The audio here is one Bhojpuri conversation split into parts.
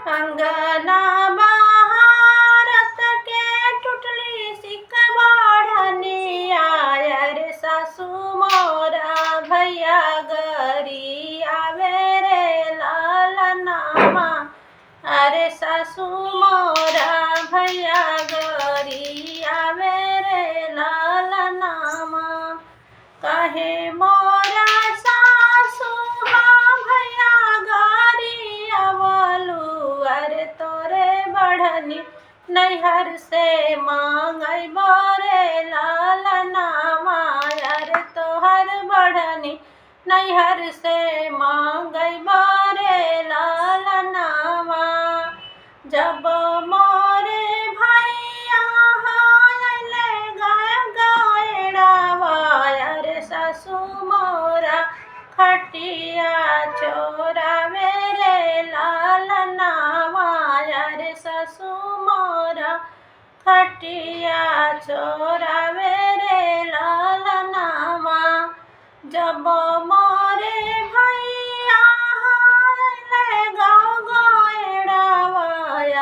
अंगना बहारत के टुटली सिक बढ़निया रे सासू मोरा भैया गरी आवे रे लालनामा। अरे सासू मोरा भैया गरी आवे रे लालनामा। कहे मोरा सासू हाँ भैया गरी आवलू। अरे तोरे बढ़नी नैहर से मांगई बोरे लालनामा। अरे तोहर बढ़नी नैहर से मांगई बोरे लालनामा। जब मोरे भैया आइले गएड़ावा। अरे सासू मोरा खटिया चोरावे रे लालनावा। अरे सासू मोरा खटिया चोरावे रे लालनावा। जब मोरे भैया आइले गएड़ावा।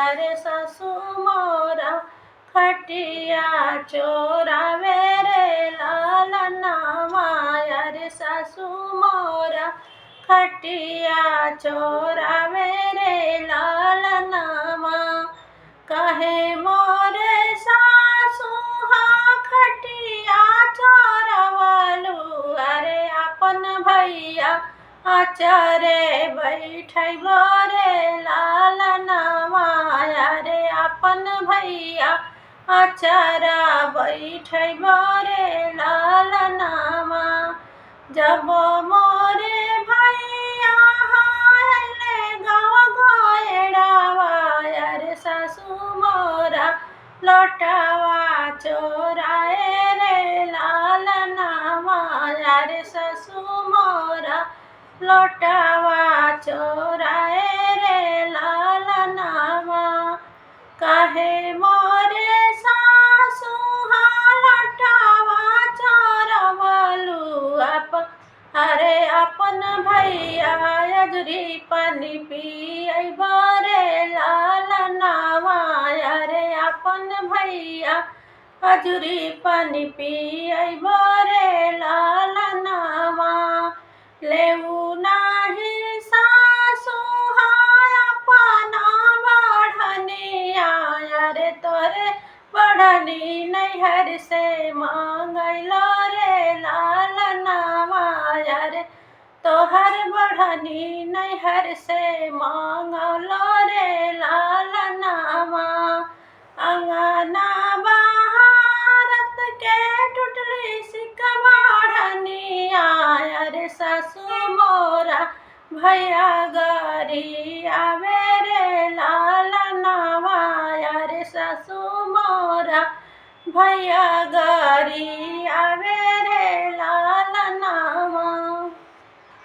अरे सासू मोरा खटिया चोरावे रे लालनावा। अरे सासू मोरा खटिया चोरावे रे लालनावा। कहे मोरे सासू हाँ खटिया चोरवलू। अरे अपन भैया आचारे बैठै बोरे लालनावा। अरे अपन भैया आचारा बैठै बोरे लालनावा। जब मोरे भैया आइले गएड़ावा। अरे सासू मोरा लोटावा चोराए रे लालनावा। अरे सासू मोरा लोटावा चोराए रे लालनावा। कहे मोरे सासू हाँ लोटावा चोरवलू। अरे अपन भैया अजरी पानी पियै बोरे लालनावा। अरे अपन भैया अजरी पानी पियै बोरे लालनावा। लेऊ नाही सासू हाँ अपना बढ़निया। अरे तोरे बढ़नी नैहर से मांगैलो रे लालनावा। अरे तोहर बढ़नी नैहर से मांगलो रे लालनावा। अंगना बहारत के टुटली सिक बढ़निया। अरे सासू मोरा भैया गरी आवे रे लालनावा। अरे सासू मोरा भैया गरी आवे रे लालनावा।